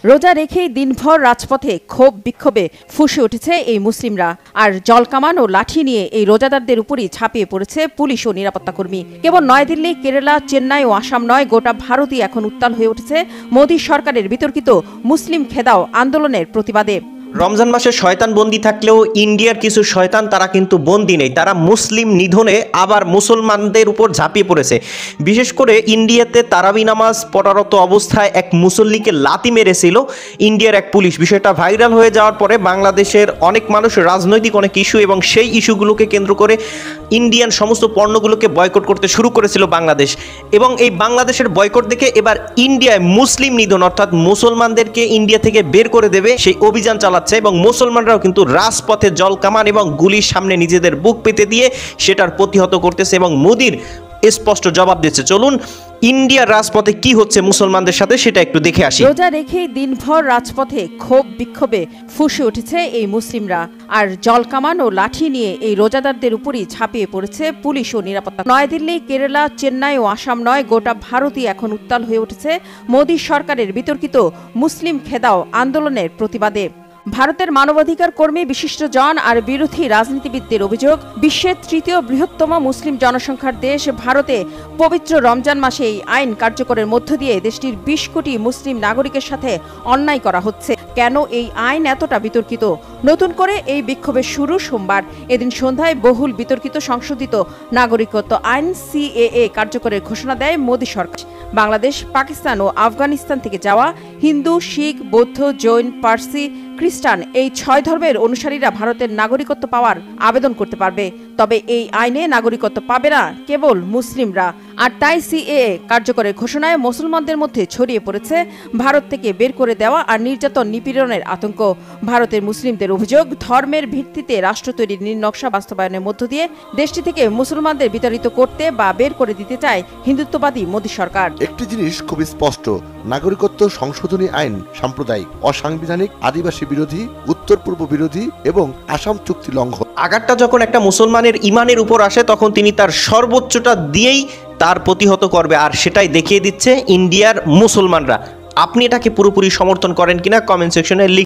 রোজা রেখেই দিনভর রাজপথে ক্ষোভ বিক্ষোভে ফুঁসে উঠেছে এই মুসলিমরা। আর জলকামান ও লাঠি নিয়ে এই রোজাদারদের উপরই ঝাঁপিয়ে পড়েছে পুলিশ ও নিরাপত্তাকর্মী। কেবল নয়াদিল্লি, কেরালা, চেন্নাই ও আসাম নয়, গোটা ভারতই এখন উত্তাল হয়ে উঠেছে মোদী সরকারের বিতর্কিত মুসলিম খেদাও আন্দোলনের প্রতিবাদে। রমজান মাসে শয়তান বন্দী থাকলেও ইন্ডিয়ার কিছু শয়তান তারা কিন্তু বন্দী নেই, তারা মুসলিম নিধনে আবার মুসলমানদের উপর ঝাঁপিয়ে পড়েছে। বিশেষ করে ইন্ডিয়াতে তারাবি নামাজ পড়ারত অবস্থায় এক মুসল্লিকে লাথি মেরেছিল ইন্ডিয়ার এক পুলিশ। বিষয়টা ভাইরাল হয়ে যাওয়ার পরে বাংলাদেশের অনেক মানুষ রাজনৈতিক অনেক ইস্যু এবং সেই ইস্যুগুলোকে কেন্দ্র করে ইন্ডিয়ান সমস্ত পণ্যগুলোকে বয়কট করতে শুরু করেছিল বাংলাদেশ। এবং এই বাংলাদেশের বয়কট দেখে এবার ইন্ডিয়ায় মুসলিম নিধন অর্থাৎ মুসলমানদেরকে ইন্ডিয়া থেকে বের করে দেবে সেই অভিযান চালাচ্ছে এবং মুসলমানরাও কিন্তু রাজপথে জলকামান এবং গুলির সামনে নিজেদের বুক পেতে দিয়ে সেটার প্রতিহত করতেছে এবং মোদির স্পষ্ট জবাব দিচ্ছে। চলুন ইন্ডিয়ার রাজপথে কি হচ্ছে মুসলমানদের সাথে সেটা একটু দেখে আসি। রোজা রেখেই দিনভর রাজপথে ক্ষোভ বিক্ষোভে ফুঁসে উঠেছে এই মুসলিমরা। আর জলকামান ও লাঠি নিয়ে এই রোজাদারদের উপরই ঝাঁপিয়ে পড়েছে পুলিশ ও নিরাপত্তা। নয়াদিল্লি, কেরালা, চেন্নাই ও আসাম নয়, গোটা ভারতই এখন উত্তাল হয়ে উঠেছে মোদী সরকারের বিতর্কিত মুসলিম খেদাও আন্দোলনের প্রতিবাদে। ভারতের মানবাধিকার কর্মী, বিশিষ্টজন আর বিরোধী রাজনীতিবিদদের অভিযোগ, বিশ্বের তৃতীয় বৃহত্তম মুসলিম জনসংখ্যার দেশ ভারতে পবিত্র রমজান মাসে এই আইন কার্যকরের মধ্য দিয়ে দেশটির ২০ কোটি মুসলিম নাগরিকের সাথে অন্যায় করা হচ্ছে। কেন এই আইন এতটা বিতর্কিত? নতুন করে এই বিক্ষোভের শুরু সোমবার। এদিন সন্ধ্যায় বহুল বিতর্কিত সংশোধিত নাগরিকত্ব আইন সিএএ কার্যকরের ঘোষণা দেয় মোদী সরকার। বাংলাদেশ, পাকিস্তান ও আফগানিস্তান থেকে যাওয়া হিন্দু, শিখ, বৌদ্ধ, জৈন, পার্সি, খ্রিস্টান এই ৬ ধর্মের অনুসারীরা ভারতের নাগরিকত্ব পাওয়ার আবেদন করতে পারবে। তবে এই আইনে নাগরিকত্ব পাবে না কেবল মুসলিমরা। আর তাই সিএএ কার্যকরের ঘোষণায় মুসলমানদের মধ্যে ছড়িয়ে পড়েছে ভারত থেকে বের করে দেওয়া আর নির্যাতন নিপীড়নের আতঙ্ক। ভারতের মুসলিমদের অভিযোগ, ধর্মের ভিত্তিতে রাষ্ট্র তৈরির নীলনকশা বাস্তবায়নের মধ্য দিয়ে দেশটি থেকে মুসলমানদের বিতাড়িত করতে বা বের করে দিতে চায় হিন্দুত্ববাদী মোদী সরকার। একটি জিনিস খুব স্পষ্ট, নাগরিকত্ব সংশোধনী আইন সাম্প্রদায়িক, অসাংবিধানিক, আদিবাসী বিরোধী, উত্তর পূর্ব বিরোধী এবং আসাম চুক্তি লঙ্ঘন। আঘাতটা যখন একটা মুসলমানের ইমানের উপর আসে তখন তিনি তার সর্বোচ্চটা দিয়েই তার প্রতিহত করবে, আর সেটাই দেখিয়ে দিচ্ছে ইন্ডিয়ার মুসলমানরা। আপনি এটাকে পুরোপুরি সমর্থন করেন কিনা কমেন্ট সেকশনে